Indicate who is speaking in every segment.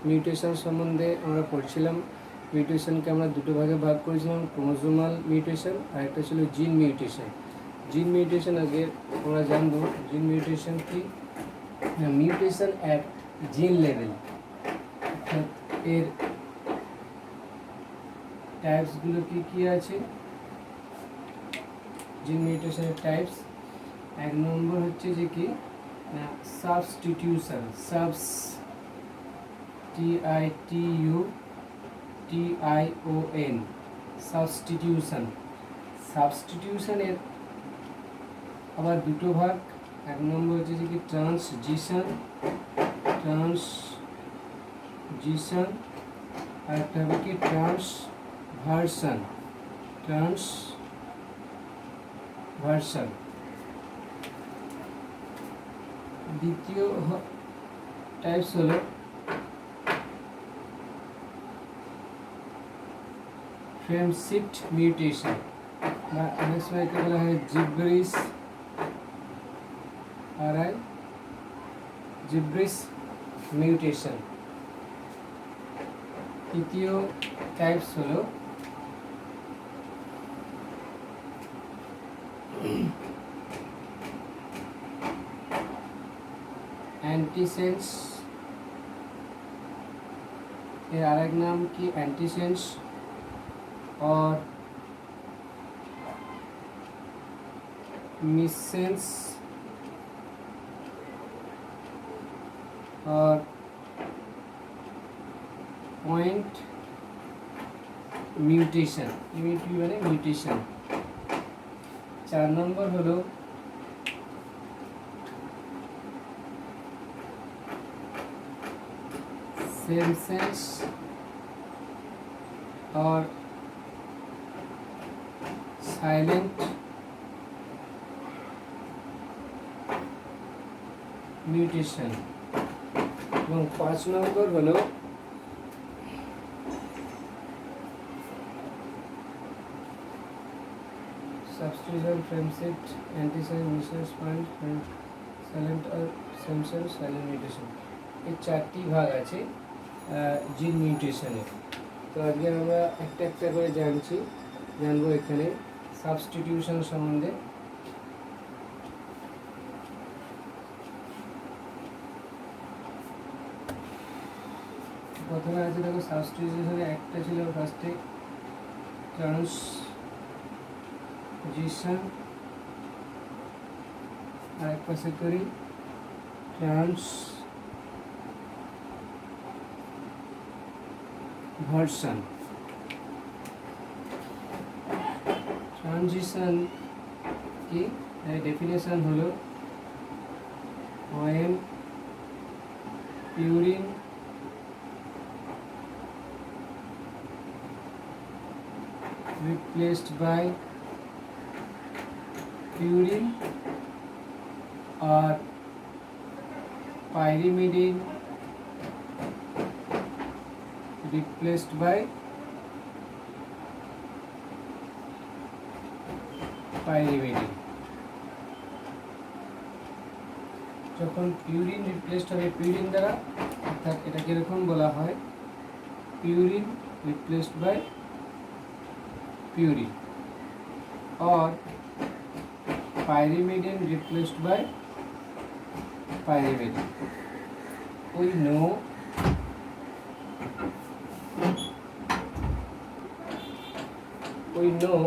Speaker 1: Mutation সম্বন্ধে আমরা পড়ছিলাম। মিউটেশনকে আমরা দুটো ভাগে ভাগ করেছিলাম, ক্রোমোজোমাল মিউটেশন আর একটা ছিল জিন মিউটেশন। জিন মিউটেশন আগে আমরা জানবো জিন মিউটেশন কি। মিউটেশন অ্যাট জিন লেভেল, অর্থাৎ এর টাইপসগুলো কী কী আছে। জিন মিউটেশনের টাইপস, এক নম্বর হচ্ছে যে কি না সাবস্টিটিউশন, TITUTION, সাবস্টিটিউশন। সাবস্টিটিউশনের আবার দুটো ভাগ, এক নম্বর হচ্ছে যে কি ট্রান্সজিশন আর একটা হবে কি ট্রান্সভার্সন। দ্বিতীয় টাইপস হলো ফ্রেম শিফট মিউটেশন, বা অনেক সময় একে বলা হয় জিব্রিস মিউটেশন। তৃতীয় টাইপস হলো অ্যান্টিসেন্স, এর আরেক নাম কি অ্যান্টিসেন্স और मिसेंस और पॉइंट মিউটেশন। মানে মিউটেশন। 4 নম্বর হলো सेंसेस और সাইলেন্ট মিউটেশন। এবং 5 নম্বর হলো substitution, frame shift, antisense, missense, point, silent আর সেন্সর সাইলেন্ট মিউটেশন। এই 4টি ভাগ আছে জিন মিউটেশনের। তো আজকে আমরা একটা একটা করে জানবো এখানে সাবস্টিটিউশন সম্বন্ধে। প্রথমে আছে দেখো সাবস্টিটিউশনে একটা ছিল ফার্স্টে ট্রান্সজিশন, আর এক পাশে করি ট্রান্সভার্সন। ট্রানজিশন কি ডেফিনেশন হলো when purine replaced by purine or pyrimidine replaced by pyrimidine. যখন পিউরিন রিপ্লেসড হবে পিউরিন দ্বারা, অর্থাৎ এটা কিরকম বলা হয় purine replaced by purine or pyrimidine replaced by pyrimidine. We know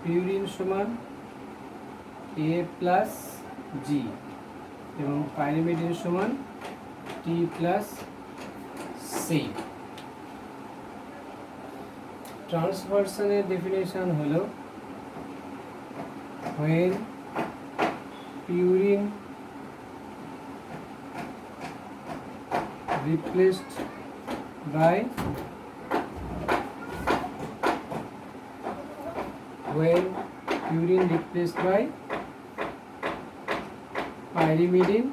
Speaker 1: purine সমান A প্লাস জি এবং পাইরিমিডিন সমান T প্লাস সি। ট্রান্সভার্সনের ডেফিনেশন হলো when purine replaced by pyrimidine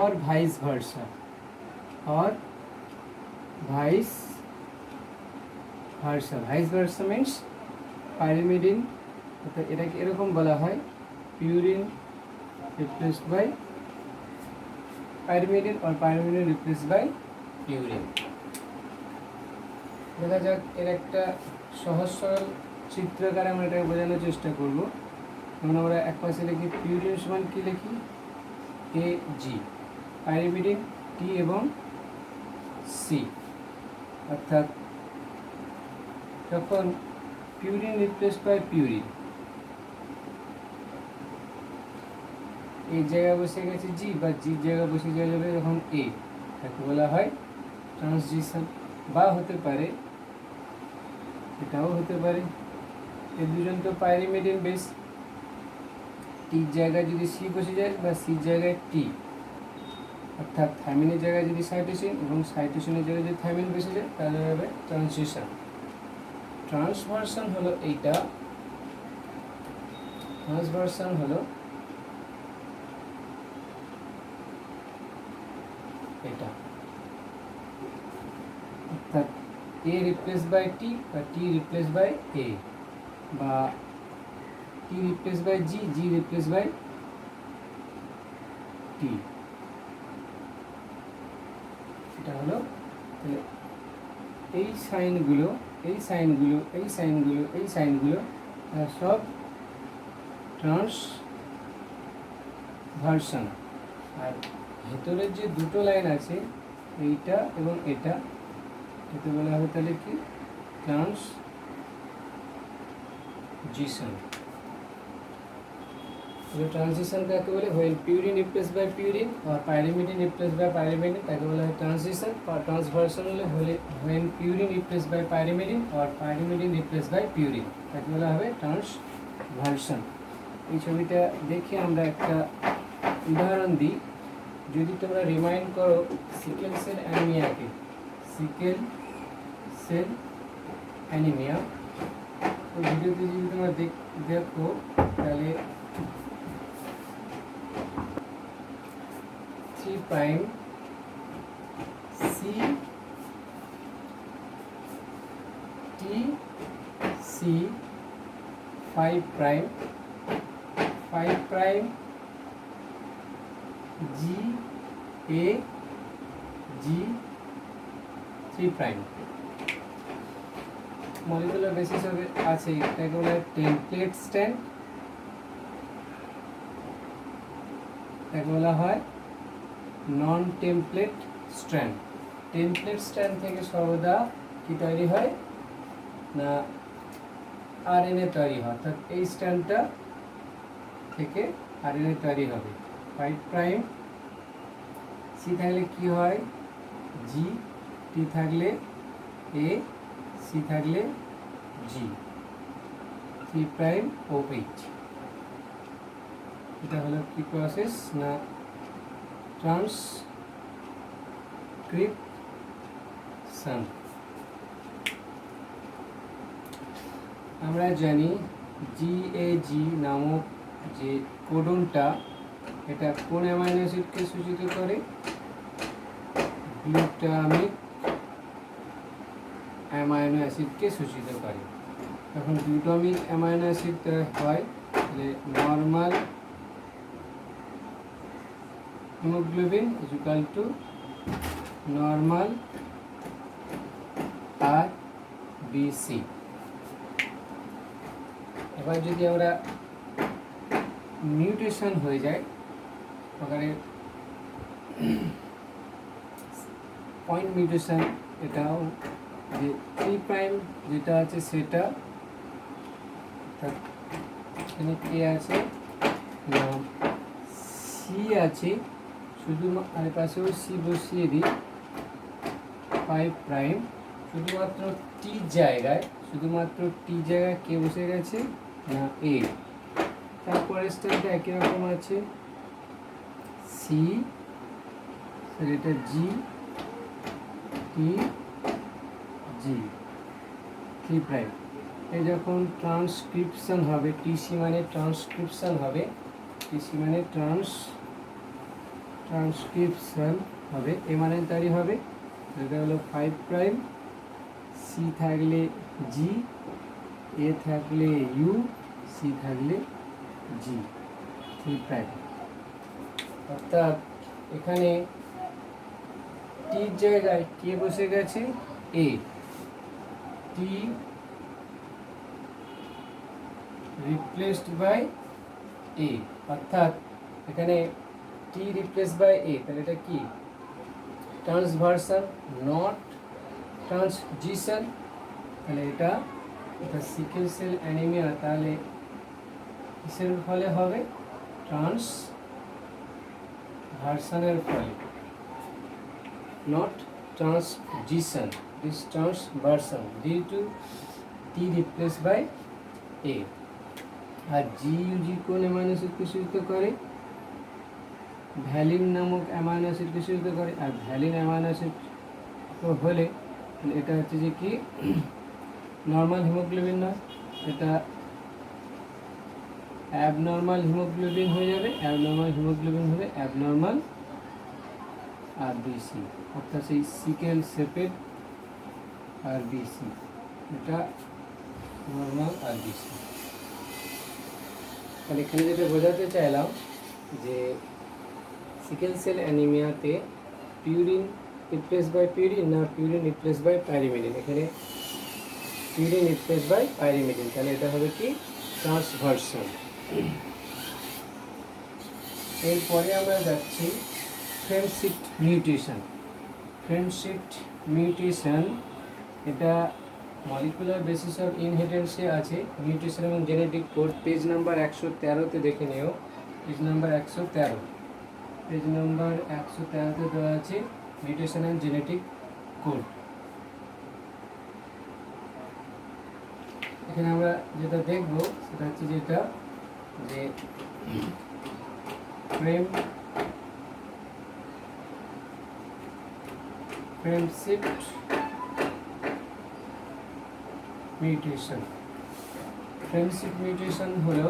Speaker 1: or vice versa means pyrimidine, এটাকে এরকম বলা হয় পিউরিন রিপ্লেসড বাই পাইরিমিডিন और পাইরিমিডিন রিপ্লেস বাই পিউরিন। দেখা যাক এর একটা সহজ সরল চিত্রকারে আমরা এটাকে বোঝানোর চেষ্টা করব। যেমন আমরা এক পাশে লিখি পিউরিন সমান কী লিখি, এ জি, পাইরিমিডিন টি এবং সি। অর্থাৎ যখন পিউরিন রিপ্লেস বাই পিউরিন, এই জায়গায় বসে গেছে জি, বা জির জায়গায় বসে যাবে যখন এ, তাকে বলা হয় ট্রান্সজিশন। বা হতে পারে, এটাও হতে পারে, এই দুজন তো পাইরিমিডিন বেস, টির জায়গায় যদি সি বসে যায় বা সির জায়গায় টি, অর্থাৎ থাইমিনের জায়গায় যদি সাইটোসিন এবং সাইটোসিনের জায়গায় যদি থাইমিন বসে যায় তাহলে হবে ট্রান্সজিশন। ট্রান্সভার্সন হলো এইটা, ট্রান্সভার্সন হলো এটা, অর্থাৎ এ রিপ্লেস বাই টি বা টি রিপ্লেস বাই এ, বা T replace by G, G replace by T. এটা হলো এই সাইনগুলো, এই সাইনগুলো, এই সাইনগুলো, এই সাইনগুলো সব ট্রান্সভার্সন। আর ভেতরের যে দুটো লাইন আছে, এইটা এবং এটা, এতে বলা হবে তাহলে কি ট্রান্সজিশন। ট্রান্সজিশন কাকে বলে? When purine replace by purine আর পাইরিমিডিন রিপ্লেস বাই পাইরিমিডিন, তাকে বলা হয় ট্রান্সজিশন। আর ট্রান্সভার্সন হলে when purine replace by pyrimidine আর পাইরিমিডিন রিপ্লেস বাই পিউরিন, তাকে বলা হবে ট্রান্সভার্সন। এই ছবিটা দেখে আমরা একটা উদাহরণ দিই। যদি তোমরা রিমাইন্ড করো সিকেল সেল অ্যানিমিয়াকে, সিকেল সেল অ্যানিমিয়া, ওই ভিডিওতে যদি তোমরা দেখো তাহলে 3 prime C T C 5 prime 5 prime G A G 3 prime molecular basis আছে। এটাকে বলা হয় টেমপ্লেট স্ট্যান্ড, এটাকে বলা হয় non template strand. Template strand থেকে সর্বদা কি তৈরি হয় না, আরএনএ তৈরি হয়, অর্থাৎ এই স্ট্র্যান্ডটা থেকে আরএনএ তৈরি হবে। 5 প্রাইম সি থাকলে কি হয় জি, টি থাকলে এ, সি থাকলে জি, 3 প্রাইম ও এইচ। এটা হলো কি প্রসেস না ট্রান্সক্রিপশন। আমরা জানি জিএজি নামক যে কোডনটা, এটা কোন অ্যামাইনো অ্যাসিডকে সূচিত করে? গ্লুটামিক অ্যামাইনো অ্যাসিডকে সূচিত করে। যখন গ্লুটামিক অ্যামাইনো অ্যাসিড হয় তাহলে normal haemoglobin is equal two normal RBC. এবার যদি আমরা মিউটেশন হয়ে যায়, ওখানে পয়েন্ট মিউটেশন, এটাও যে 3 প্রাইম যেটা আছে সেটা, এখানে কে আছে না সি আছে, শুধু আর পাশেও সি বসিয়ে দিই। 5 প্রাইম শুধুমাত্র টি জায়গায়, শুধুমাত্র টি জায়গায় কে বসে গেছে না এ। তারপরে স্টেপটা একই রকম আছে, সি, এটা জি টি জি 3 প্রাইম। এই যখন ট্রান্সক্রিপশন হবে, টিসি মানে ট্রান্সক্রিপশন হবে, টিসি মানে ট্রান্সক্রিপশন হবে, এ মানে তৈরি হবে, এটা হলো 5 প্রাইম, সি থাকলে জি, এ থাকলে ইউ, সি থাকলে জি 3 প্রাইম। অর্থাৎ এখানে টির জায়গায় কে বসে গেছে, এ। টি রিপ্লেসড বাই এ, অর্থাৎ এখানে টি রিপ্লেস বাই এ, তাহলে এটা কি ট্রান্সভার্সাল, নট ট্রান্সজিশন। তাহলে এটা সিকেল সেল অ্যানিমিয়া, তাহলে কিসের ফলে হবে, ট্রান্সভার্সানের ফলে, not transition, this transversion due to T replace by A. আর জিইউজি কোন অ্যামাইনো অ্যাসিডকে সূচিত করে, ভ্যালিন নামক অ্যামাইনো অ্যাসিডকে সূচিত করে। আর ভ্যালিন অ্যামাইনো অ্যাসিড হলে এটা হচ্ছে যে কি নর্মাল হিমোগ্লোবিন নয়, এটা অ্যাবনর্মাল হিমোগ্লোবিন হয়ে যাবে। অ্যাবনর্মাল হিমোগ্লোবিন হলে অ্যাবনর্মাল আরবিসি, অর্থাৎ সেই সিকেল শেপের আরবিসি, এটা নর্মাল আরবিসি। তাহলে এখানে যেটা বোঝাতে চাইলাম যে সিকেল সেল অ্যানিমিয়াতে পিউরিন রিপ্লেস বাই পিউরিন না পিউরিন রিপ্লেস বাই পাইরিমিডিন, এখানে পিউরিন রিপ্লেস বাই পাইরিমিডিন, তাহলে এটা হবে কি ট্রান্সভার্সন। এরপরে আমরা যাচ্ছি frame shift mutation. Frame shift mutation এটা মলিকুলার বেসিস অফ ইনহেরিটেন্সে আছে, মিউটেশন এবং জেনেটিক কোড, পেজ নাম্বার 113-তে দেখে নিও। পেজ নাম্বার 113, পেজ নাম্বার 113-তে দেওয়া আছে মিউটেশন অ্যান্ড জেনেটিক কোড। এখানে আমরা যেটা দেখব সেটা হচ্ছে যেটা যে frame shift mutation. Frame shift mutation হলো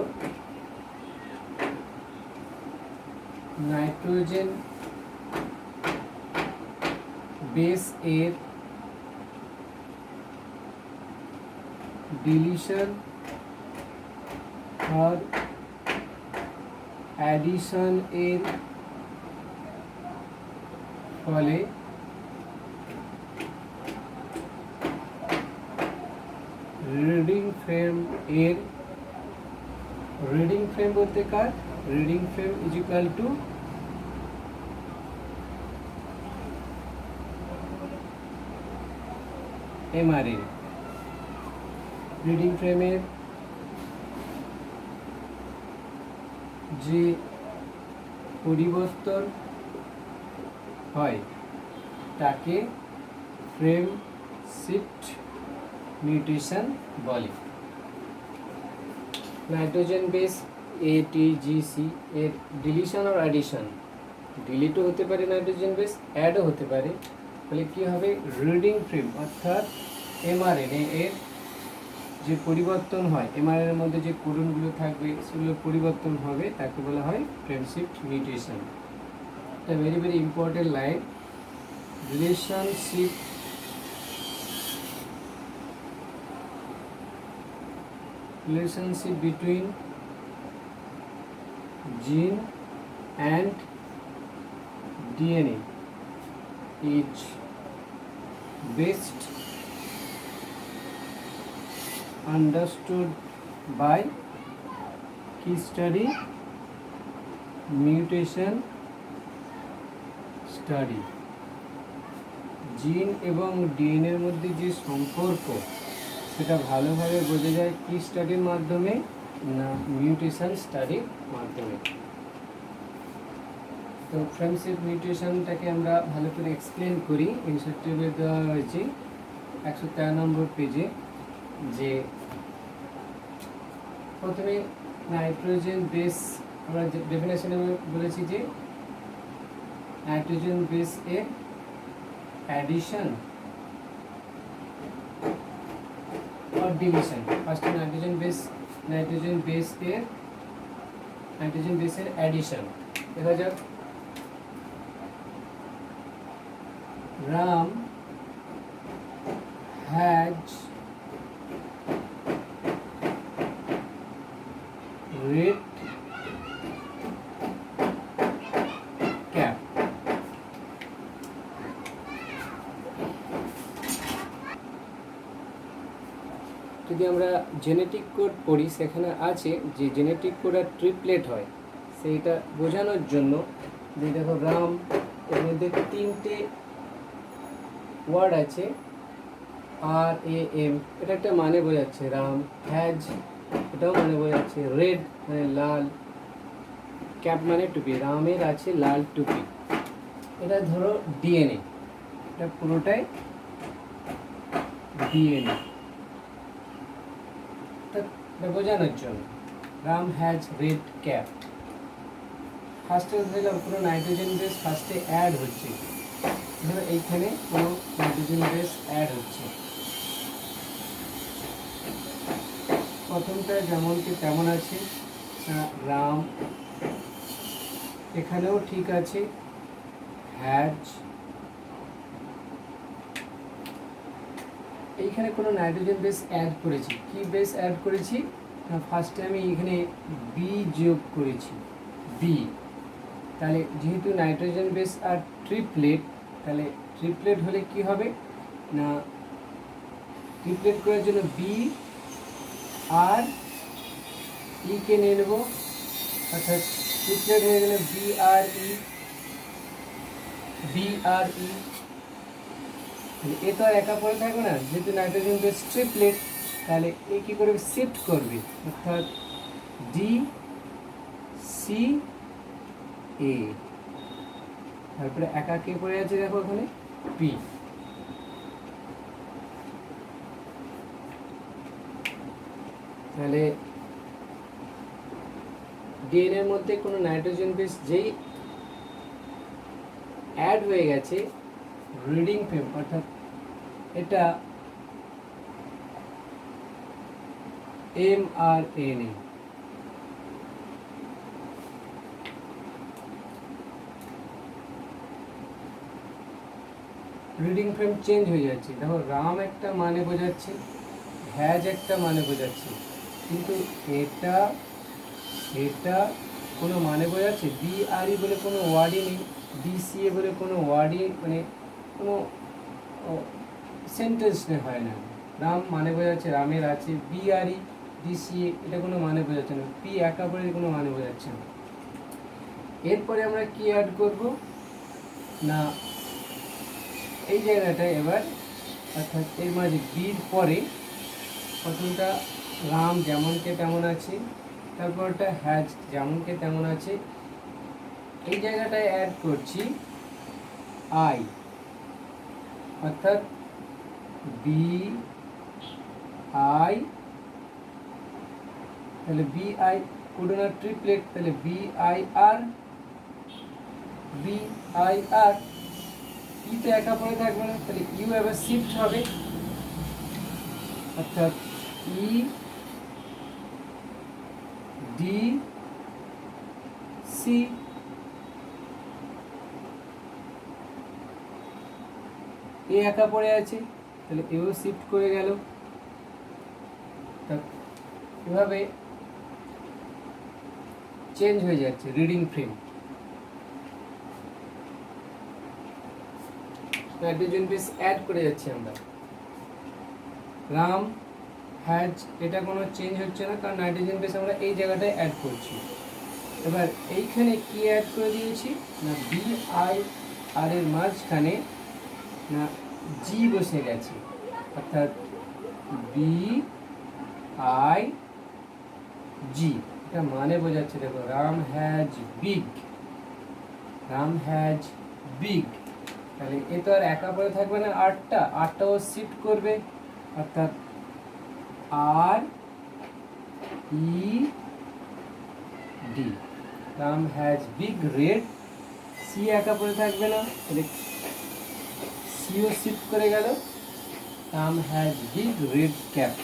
Speaker 1: নাইট্রোজেন বেস এর ডিলিশন আর অ্যাডিশন এর ফলে রিডিং ফ্রেম এর, রিডিং ফ্রেম বলতে কার, reading frame is equal to এমআরএন। রিডিং ফ্রেমের যে পরিবর্তন হয় তাকে ফ্রেম শিফট মিউটেশন বলে। নাইট্রোজেন বেস ATGC এর ডিলিশন আর অ্যাডিশন, ডিলিটও হতে পারে নাইট্রোজেন বেস, অ্যাডও হতে পারে, তাহলে কী হবে রিডিং ফ্রেম অর্থাৎ এমআরএনএ এর যে পরিবর্তন হয়, এমআরএনএর মধ্যে যে কোডনগুলো থাকবে সেগুলো পরিবর্তন হবে, তাকে বলা হয় ফ্রেম শিফট মিউটেশন। এটা very very important line. relationship between gene and DNA is best understood by key study, mutation study। জিন এবং ডিএনএর মধ্যে যে সম্পর্ক সেটা ভালোভাবে বোঝা যায় কি স্টাডির মাধ্যমে না মিউটেশন স্টাডির মাধ্যমে। তো ফ্রেম শিফট মিউটেশনটাকে আমরা ভালো করে এক্সপ্লেন করি। ইনস্ট্রাকটিভে দেওয়া হয়েছে 113 নম্বর পেজে যে প্রথমে নাইট্রোজেন বেস, আমরা ডেফিনেশনে বলেছি যে নাইট্রোজেন বেস এর অ্যাডিশন और डिलीशन। फर्स्ट नाइट्रोजन बेस এর एडिशन দেখা যাক। राम हैज रेड कैप, যদি আমরা জেনেটিক কোড পড়ি সেখানে আছে যে জেনেটিক কোড আর ট্রিপলেট হয়, সেইটা বোঝানোর জন্য যে দেখো রাম, এর মধ্যে 3টে ওয়ার্ড আছে, RAM, এটা একটা মানে বোঝাচ্ছে রাম, হ্যাজ এটাও মানে বোঝাচ্ছে, রেড মানে লাল, ক্যাপ মানে টুপি, রামের আছে লাল টুপি। এটা ধরো DNA, এটা পুরোটাই DNA, এটা বোঝানোর জন্য রাম হ্যাজ রেড ক্যাপ। ফার্স্টে ধরলাম কোনো নাইট্রোজেন বেস ফার্স্টে অ্যাড হচ্ছে, ধরো এইখানে কোনো নাইট্রোজেন বেস অ্যাড হচ্ছে, প্রথমটা যেমন কি তেমন আছে রাম, এখানেও ঠিক আছে হ্যাজ, এইখানে কোনো নাইট্রোজেন বেস অ্যাড করেছি, কি বেস অ্যাড করেছি, ফার্স্টে আমি এখানে বি যোগ করেছি, বি, তাহলে যেহেতু নাইট্রোজেন বেস আর ট্রিপলেট, তাহলে ট্রিপলেট হলে কি হবে না, ট্রিপলেট করার জন্য বি আর ই কে নিয়ে নেব, অর্থাৎ ট্রিপলেট হয়ে গেলে BRE, এ তো আর একা পড়ে থাকবে না, যেহেতু নাইট্রোজেন বেস ট্রিপলেট, তাহলে এ কি করবে, শিফট করবে, অর্থাৎ DCA, তারপরে একা কে পড়ে আছে দেখো ওখানে P, তাহলে ডিএনএ এর মধ্যে কোনো নাইট্রোজেন বেস যেই অ্যাড হয়ে গেছে, রিডিং ফ্রেম, অর্থাৎ এটা mRNA, রিডিং ফ্রেম চেঞ্জ হয়ে যাচ্ছে, দেখো রাম একটা মানে বোঝাচ্ছে, হ্যাজ একটা মানে বোঝাচ্ছে, কিন্তু এটা কোনো মানে বোঝাচ্ছে, BRE বলে কোনো ওয়ার্ডই নেই, DCA বলে কোনো ওয়ার্ডই, মানে কোনো সেন্টেন্স হয় না, রাম মানে বোঝাচ্ছে, রামের আছে, BRE DCA এটা কোনো মানে বোঝাচ্ছে না, P একা পড়ে কোনো মানে বোঝাচ্ছে না। এরপরে আমরা কি অ্যাড করব না, এই জায়গাটায় এবার, অর্থাৎ এর মাঝে বির পরে প্রথমটা রাম যেমনকে তেমন আছে, তারপরটা হ্যাজ যেমনকে তেমন আছে, এই জায়গাটায় অ্যাড করছি I, অর্থাৎ BI, তাহলে BI কোডোনার ট্রিপলেট, তাহলে BIR, ই তো একা পড়ে থাকবে না, তাহলে ইউ এবার শিফট হবে, অর্থাৎ EDC, এ একা পড়ে আছে, তাহলে এও শিফট করে গেল, এভাবে চেঞ্জ হয়ে যাচ্ছে reading frame. Nitrogen base add করে যাচ্ছি আমরা, রাম হ্যাজ এটা কোনো চেঞ্জ হচ্ছে না, কারণ নাইট্রোজেন বেস আমরা এই জায়গাটায় অ্যাড করছি। এবার এইখানে কি অ্যাড করে দিয়েছি না, BIR এর মাঝখানে না জি বসে গেছে, অর্থাৎ BIG, এটা মানে বোঝাচ্ছে, দেখো রাম হ্যাজ বিগ, তাহলে এ তো আর একা পড়ে থাকবে না, আটটাও শিফট করবে, অর্থাৎ RED, Ram has big red, C একা পড়ে থাকবে না, তাহলে সিও শিফট করে গেল, Ram has big red cap,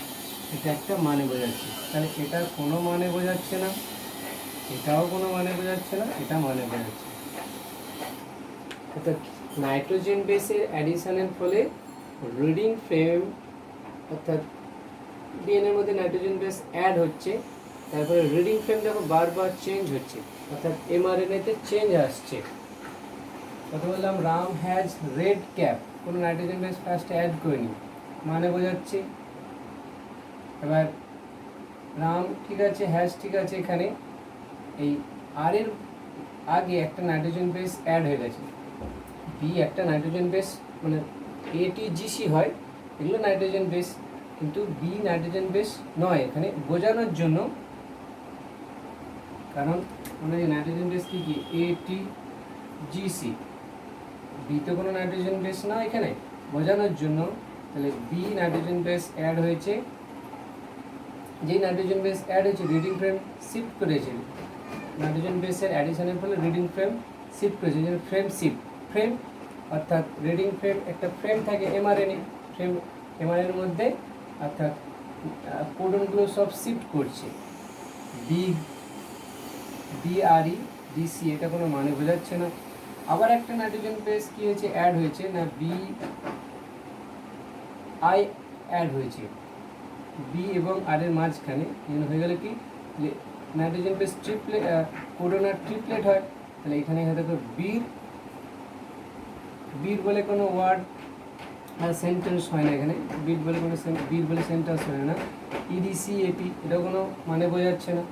Speaker 1: এটা একটা মানে বোঝাচ্ছে, তাহলে এটা কোনো মানে বোঝাচ্ছে না, এটাও কোনো মানে বোঝাচ্ছে না, এটা মানে বোঝাচ্ছে, অর্থাৎ নাইট্রোজেন বেসের অ্যাডিশনের ফলে রিডিং ফ্রেম, অর্থাৎ ডিএনএর মধ্যে নাইট্রোজেন বেস অ্যাড হচ্ছে, তারপরে রিডিং ফ্রেম দেখো বারবার চেঞ্জ হচ্ছে, অর্থাৎ mRNA-তে চেঞ্জ আসছে। কথা বললাম রাম হ্যাজ রেড ক্যাপ, কোনো নাইট্রোজেন বেস ফার্স্ট অ্যাড করিনি, মানে বোঝাচ্ছে এবার রাম ঠিক আছে, হ্যাজ ঠিক আছে, এখানে এই আর এর আগে একটা নাইট্রোজেন বেস অ্যাড হয়ে গেছে। বি একটা নাইট্রোজেন বেস, মানে এটিজিসি হয়, এগুলো নাইট্রোজেন বেস, কিন্তু বি নাইট্রোজেন বেস নয়, এখানে বোঝানোর জন্য, কারণ আমরা যে নাইট্রোজেন বেস কি কি এটিজিসি, বি তো কোনো নাইট্রোজেন বেস না, এখানে বোঝানোর জন্য তাহলে বি নাইট্রোজেন বেস অ্যাড হয়েছে। যেই নাইট্রোজেন বেস অ্যাড হয়েছে রিডিং ফ্রেম শিফট করেছে, নাইট্রোজেন বেসের অ্যাডিশনের ফলে রিডিং ফ্রেম শিফট করেছে, যেন ফ্রেম শিফট, ফ্রেম অর্থাৎ রিডিং ফ্রেম, একটা ফ্রেম থাকে এমআরএনএ, ফ্রেম এমআরএনএর মধ্যে, অর্থাৎ কোডনগুলো সব শিফট করছে। বি বিআরই ডিসি, এটা কোনো মানে বোঝাচ্ছে না। আবার একটা নাইট্রোজেন বেস কি হয়েছে, অ্যাড হয়েছে না, বি আই অ্যাড হয়েছে বি এবং আর এর মাঝখানে, হয়ে গেল কি নাইট্রোজেন বেস ট্রিপলেট, কোডোনার ট্রিপলেট হয়। তাহলে এখানে দেখো বীর, বীর বলে কোনো ওয়ার্ড আর সেন্টেন্স হয় না, এখানে বীর বলে কোনো বীর বলে সেন্টেন্স হয় না। ইডিসি এপি, এটা কোনো মানে বোঝাচ্ছে না।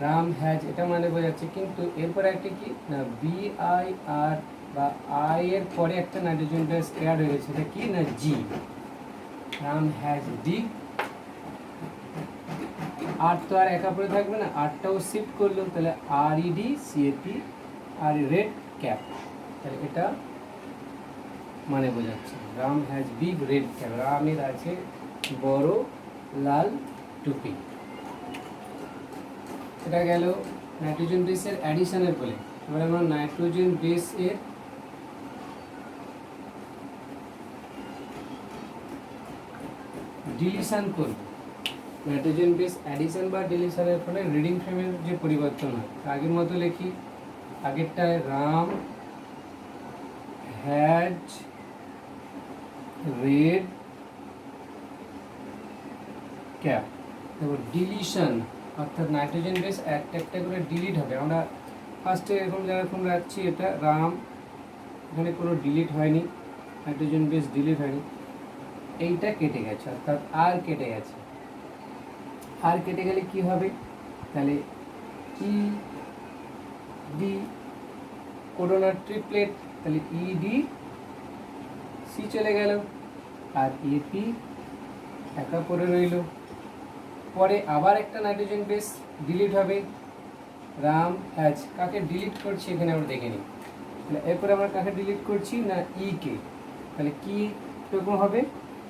Speaker 1: রাম হ্যাজ, এটা মানে বোঝাচ্ছে, কিন্তু এরপরে একটা কি না, বি আই আর বা আই এর পরে একটা নাইট্রোজেন বেস অ্যাড হয়ে গেছে, এটা কি না জি। রাম হ্যাজ ডি, আর তো আর একা পড়ে থাকবে না, আরটাও শিফট করলো, তাহলে আর ইডি সিএপি, আর রেড ক্যাপ, তাহলে এটা মানে বোঝাচ্ছে Ram has big red cap, রামের আছে বড় লাল টুপি। এটা গেল নাইট্রোজেন বেসের অ্যাডিশনের ফলে। এবার আমরা নাইট্রোজেন বেসের ডিলিশন করব। নাইট্রোজেন বেস অ্যাডিশন বা ডিলিশনের ফলে রিডিং ফ্রেমের যে পরিবর্তন হয়, আগের মতো লিখি, আগেরটায় রাম হ্যাজ রেড ক্যাপ। তারপর ডিলিশন অর্থাৎ নাইট্রোজেন বেস একটা একটা করে ডিলিট হবে। আমরা ফার্স্টে এরকম যেরকম রাখছি, এটা রাম, এখানে কোনো ডিলিট হয়নি, নাইট্রোজেন বেস ডিলিট হয়নি, এইটা কেটে গেছে, অর্থাৎ আর কেটে গেছে। আর কেটে গেলে কি হবে, তাহলে ই ডি কোডোনার ট্রিপলেট, তাহলে ইডি সি চলে গেল, আর এপি একা পড়ে রইল। পরে আবার একটা নাইট্রোজেন বেস ডিলিট হবে, রাম হ্যাজ, কাকে ডিলিট করছি এখানে আমরা দেখে নিই। তাহলে এরপরে আমরা কাকে ডিলিট করছি না ই কে, তাহলে কি রকম হবে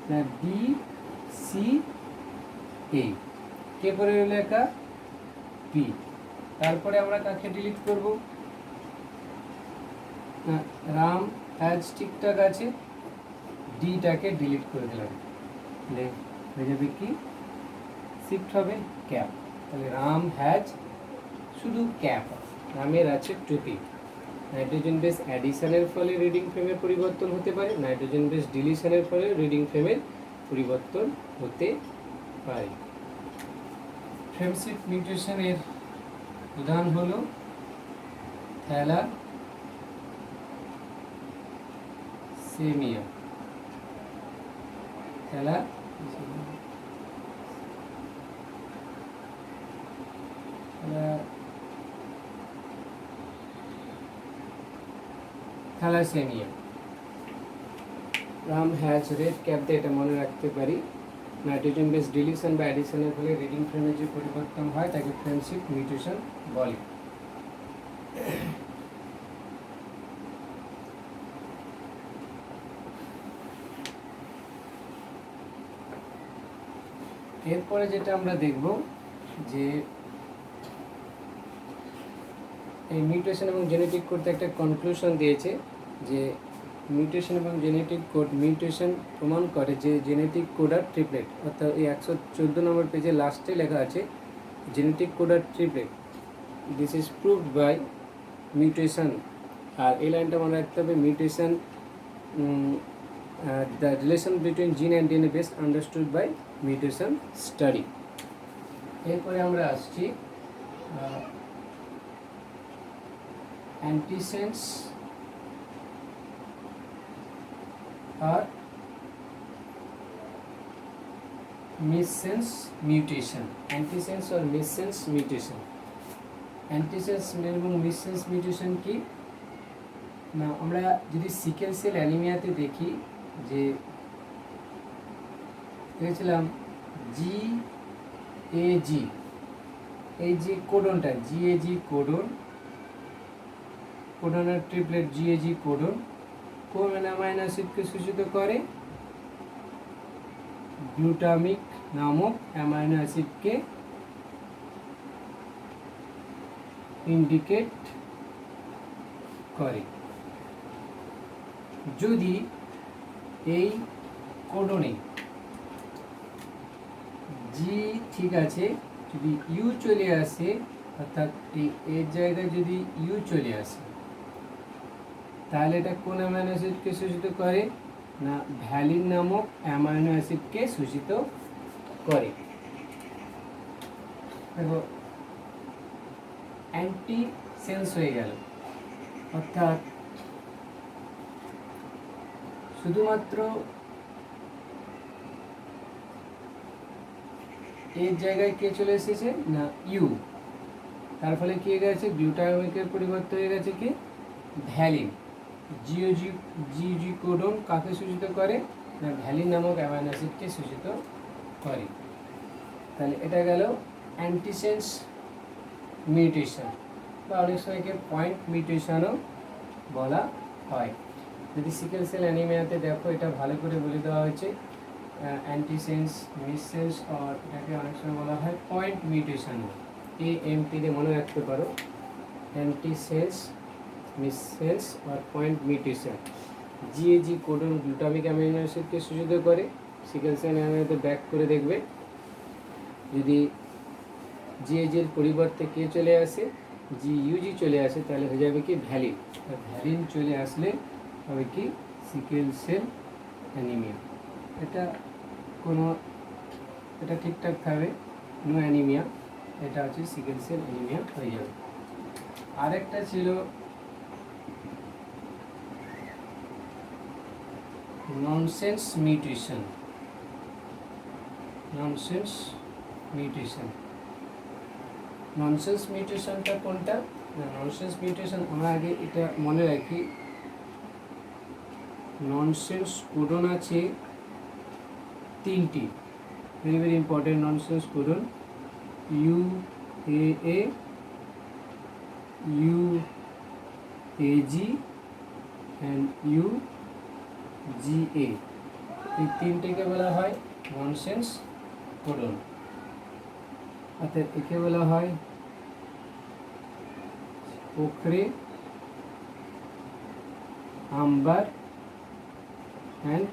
Speaker 1: না ডি সি এ, কে পরে রইল একা পি। তারপরে আমরা কাকে ডিলিট করব না রাম হ্যাজ ঠিকঠাক আছে, ডিটাকে ডিলিট করে দিলাম, তাহলে হয়ে যাবে কি শিফট হবে ক্যাপ। তাহলে রাম হ্যাজ শুধু ক্যাপ, রামের আছে টুপি। নাইট্রোজেন বেস অ্যাডিশনের ফলে রিডিং ফ্রেমের পরিবর্তন হতে পারে, নাইট্রোজেন বেস ডিলিশনের ফলে রিডিং ফ্রেমের পরিবর্তন হতে পারে। ফ্রেম শিফট মিউটেশনের উদাহরণ হলো thalassaemia, thalassaemia. Ram has red cap দিয়ে এটা মনে রাখতে পারি। নাইট্রোজেন বেস ডিলিশন বা অ্যাডিশনের ফলে রিডিং ফ্রেমের যে পরিবর্তন হয় তাকে ফ্রেম শিফট মিউটেশন বলে। এরপরে যেটা আমরা দেখব যে এই মিউটেশন এবং জেনেটিক কোডতে একটা কনক্লুশন দিয়েছে যে মিউটেশন এবং জেনেটিক কোড, মিউটেশন প্রমাণ করে যে জেনেটিক কোডার ট্রিপলেট, অর্থাৎ এই 114 নম্বর পেজে লাস্টে লেখা আছে জেনেটিক কোডার triplet, this is proved by mutation. আর এই লাইনটা মনে রাখতে হবে, mutation the relation between gene and DNA best understood by mutation study. এরপরে আমরা আসছি antisense are missense mutation, antisense আর মিসসেন্স মিউটেশন। অ্যান্টিসেন্স এবং মিসসেন্স মিউটেশন কি না, আমরা যদি সিকেল সেল অ্যানিমিয়াতে দেখি যে দেখেছিলাম GAG, এই যে কোডনটা GAG কোডনের ট্রিপলেট GAG কোডন কোন অ্যামাইনো অ্যাসিডকে সূচিত করে? গ্লুটামিক নামক অ্যামাইনো অ্যাসিডকে ইন্ডিকেট করে। যদি এই কোডনে জি ঠিক আছে, যদি ইউ চলে আসে, অর্থাৎ এর জায়গায় যদি ইউ চলে আসে, তাহলে এটা কোন অ্যামাইনো অ্যাসিডকে সূচিত করে না ভ্যালিন নামক অ্যামাইনো অ্যাসিডকে সূচিত করে। দেখো অ্যান্টি সেন্স হয়ে গেল, অর্থাৎ শুধুমাত্র এর জায়গায় কে চলে এসেছে না ইউ, তার ফলে কি হয়ে গেছে গ্লুটামিকের পরিবর্তে হয়ে গেছে কি ভ্যালিন। জিওজি কোডন কাকে সূচিত করে না ভ্যালিন নামক অ্যামাইনো অ্যাসিডকে সূচিত করে। তাহলে এটা গেল অ্যান্টিসেন্স মিউটেশন, বা অনেক সময়কে পয়েন্ট মিউটেশনও বলা হয়। যদি সিকেল সেল অ্যানিমিয়াতে দেখো এটা ভালো করে বলে দেওয়া হয়েছে অ্যান্টিসেন্স মিসসেন্স, আর এটাকে অনেক সময় বলা হয় পয়েন্ট মিউটেশন। AMP দিয়ে মনে রাখতে পারো, অ্যান্টিসেন্স মিসসেন্স আর point mutation. GAG codon glutamic amino অ্যাসিডকে সূচিত করে। সিকেল সেল অ্যানিমিয়াতে ব্যাক করে দেখবে যদি GAG এর পরিবর্তে কে চলে আসে GUG চলে আসে, তাহলে হয়ে যাবে কি ভ্যালিন। ভ্যালিন চলে আসলে হবে কি সিকেল সেল অ্যানিমিয়া। এটা কোনো এটা ঠিকঠাক থাকবে, নো অ্যানিমিয়া, এটা হচ্ছে সিকেল সেল অ্যানিমিয়া হয়ে যাবে। আরেকটা ছিল ননসেন্স মিউটেশন। ননসেন্স মিউটেশনটা কোনটা না, ননসেন্স মিউটেশন আমরা আগে এটা মনে রাখি, ননসেন্স কোডন আছে তিনটি, very very important. Nonsense codon UAA, UAG and UGA, এই তিনটেকে বলা হয় ননসেন্স কোডন। অর্থাৎ একে বলা হয় ওখরে, আম্বার অ্যান্ড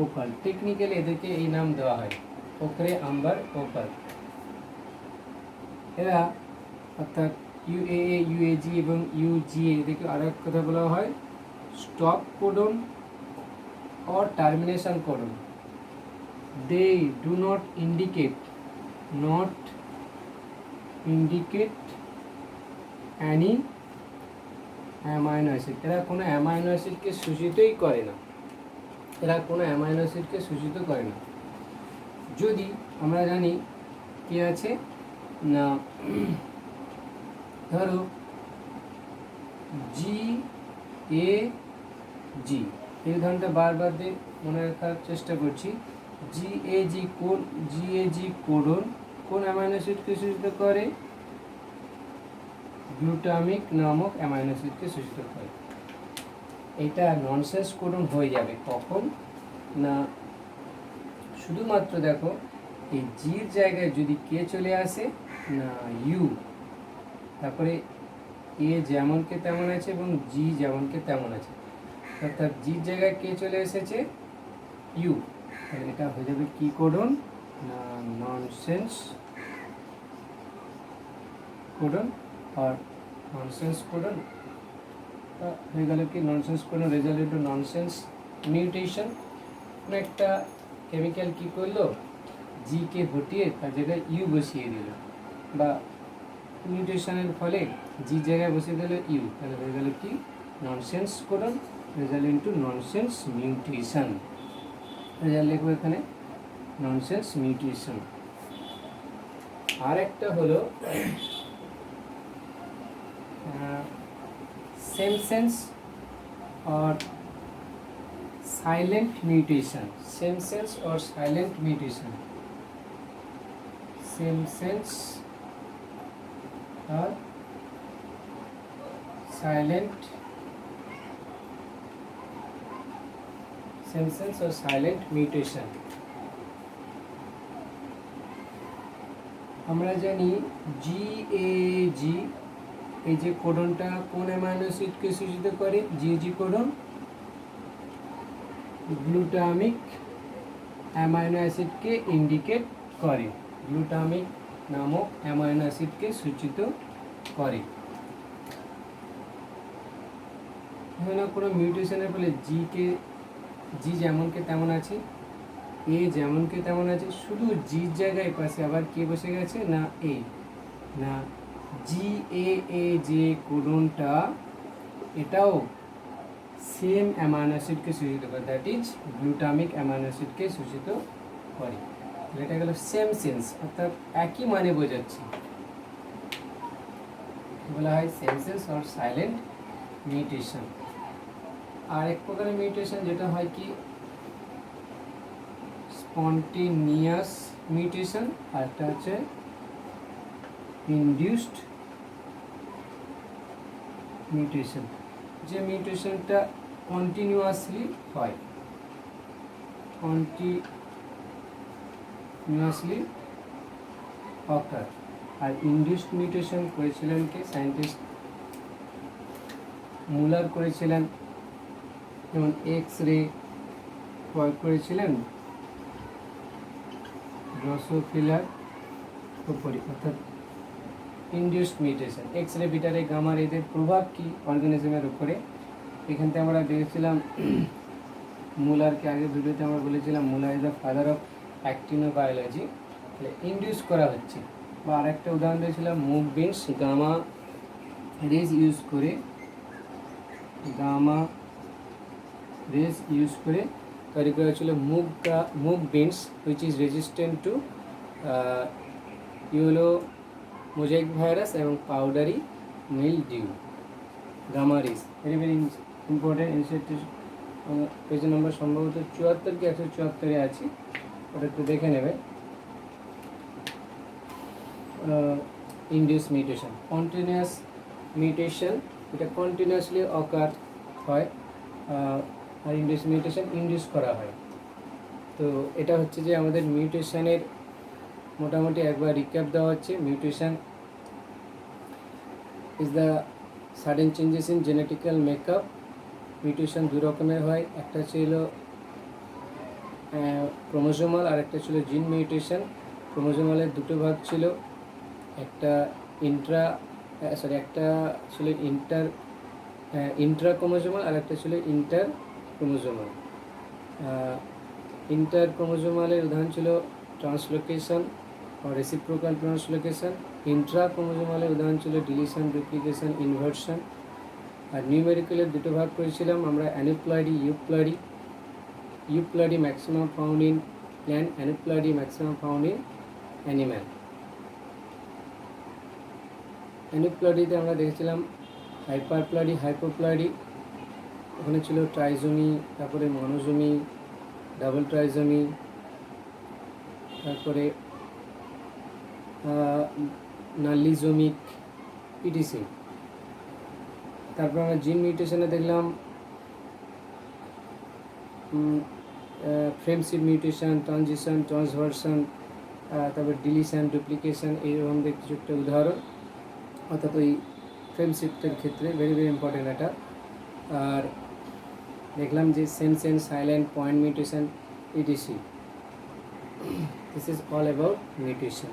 Speaker 1: ওপাল। টেকনিক্যালি এদেরকে এই নাম দেওয়া হয় ওখরে, আম্বার, ওপাল। এরা অর্থাৎ UAA, UAG এবং UGA এদেরকে আর এক কথা বলা হয় stop codon or termination codon. They do not indicate any amino acid. এরা কোনো অ্যামাইনো অ্যাসিডকে সূচিতই করে না, যদি আমরা জানি কি আছে না, ধরো GAG, এই উদাহরণটা বারবার দিয়ে মনে রাখার চেষ্টা করছি। GAG কোডন কোন অ্যামাইনো অ্যাসিডকে সূচিত করে? গ্লুটামিক নামক অ্যামাইনো অ্যাসিডকে সূচিত করে। এটা ননসেন্স কোডন হয়ে যাবে কখন না, শুধুমাত্র দেখো এই জির জায়গায় যদি কে চলে আসে না ইউ, তারপরে এ যেমনকে তেমন আছে এবং জি যেমনকে তেমন আছে, অর্থাৎ জির জায়গায় কে চলে এসেছে ইউ, তাহলে এটা হয়ে যাবে কি কোডন না ননসেন্স কোডন। আর ননসেন্স কোডন হয়ে গেল কি nonsense codon result into nonsense mutation. কোনো একটা কেমিক্যাল কি করলো জি কে হটিয়ে তার জায়গায় ইউ বসিয়ে দিল, বা মিউটেশনের ফলে জি জায়গায় বসিয়ে দিল ইউ, তাহলে হয়ে গেল কি nonsense codon result into nonsense mutation. Result লিখবো এখানে ননসেন্স মিউটেশন। আর একটা হলো same sense or silent mutation. Same sense or silent mutation. Same sense or silent. Same sense or silent mutation. আমরা জানি GAG এই যে কোডনটা কোন অ্যামাইনো অ্যাসিডকে সূচিত করে, GAG কোডন গ্লুটামিক অ্যামাইনো অ্যাসিডকে ইন্ডিকেট করে, গ্লুটামিক নামক অ্যামাইনো অ্যাসিডকে সূচিত করে। এখানে কোনো মিউটেশনের ফলে জি যেমনকে তেমন আছে, এ যেমনকে তেমন আছে, শুধু জির জায়গায় পাশে আবার কে বসে গেছে না এ, না GAA যে কোডনটা এটাও সেম অ্যামাইনো অ্যাসিডকে সূচিত করে, দ্যাট ইজ গ্লুটামিক অ্যামাইনো অ্যাসিডকে সূচিত করে। এটা গেল সেম সেন্স, অর্থাৎ একই মানে বোঝাচ্ছে, বলা হয় same sense or silent mutation. আর এক প্রকারের মিউটেশন যেটা হয় কি স্পন্টেনিয়াস মিউটেশন, আর একটা হচ্ছে ইনডিউসড মিউটেশন। যে মিউটেশনটা কন্টিনিউয়াসলি হয়, কন্টিনিউয়াসলি অকার। আর ইনডিউসড মিউটেশন করেছিলেন কে? সায়েন্টিস্ট মুলার করেছিলেন, যেমন এক্স রে প্রয়োগ করেছিলেন ড্রসোফিলার উপরে, অর্থাৎ induced mutation. X ray, beta রে, গামা রে এদের প্রভাব কি অর্গানিজমের উপরে, এখান থেকে আমরা দেখেছিলাম মুলারকে, আগের ভিডিওতে আমরা বলেছিলাম Muller is the father of actinobiology. তাহলে ইনডিউস করা হচ্ছে। বা আরেকটা উদাহরণ দিয়েছিলাম mung beans, gamma rays use করে, গামা রেজ ইউজ করে তৈরি করা হয়েছিল mung beans which is resistant to yellow mosaic virus এবং powdery mildew. Gamma rays very very important. Institution page number সম্ভবত 74 কি 174 আছে, ওটা একটু দেখে নেবে। ইনডিউস মিউটেশন, কন্টিনিউয়াস মিউটেশন, এটা কন্টিনিউয়াসলি অকার হয়, আর ইনডিউস মিউটেশন ইনডিউস করা হয়। তো এটা হচ্ছে যে আমাদের মিউটেশনের মোটামুটি একবার রিক্যাপ দেওয়া হচ্ছে। Mutation is the sudden changes in genetical makeup. Mutation দু রকমের হয়, একটা ছিল ক্রোমোজোমাল আর একটা ছিল জিন মিউটেশন। ক্রোমোজোমালের দুটো ভাগ ছিল, একটা একটা ছিল ইন্ট্রা ক্রোমোজোমাল আর একটা ছিল ইন্টার ক্রোমোজোমাল। ইন্টার ক্রোমোজোমালের উদাহরণ ছিল ট্রান্সলোকেশন ও রেসিপ্রোকাল ট্রান্সলোকেশন। ইন্ট্রা ক্রোমোজোমালের উদাহরণ ছিল ডিলিশন, ডুপ্লিকেশন, ইনভার্সন। আর নিউমেরিক্যালের দুটো ভাগ করেছিলাম আমরা, aneuploidy, euploidy. Euploidy maximum found in plant, aneuploidy maximum found in animal. অ্যানিপ্লয়েডিতে আমরা দেখেছিলাম হাইপারপ্লয়েডি, হাইপোপ্লয়েডি, ওখানে ছিল ট্রাইজোমি, তারপরে মনোজোমি, ডাবল ট্রাইজোমি, তারপরে নালিজোমিক, পিটিসি। তারপর আমরা জিন মিউটেশনে দেখলাম ফ্রেমশিপ মিউটেশন, ট্রানজিশন, ট্রান্সভার্সন, তারপর ডিলিশন, ডুপ্লিকেশন, এইরকম কিছু একটা উদাহরণ। অর্থাৎ ওই ফ্রেমশিফটের ক্ষেত্রে ভেরি ভেরি ইম্পর্টেন্ট এটা। আর দেখলাম যে same sense, silent, point mutation, etc. This is all about mutation.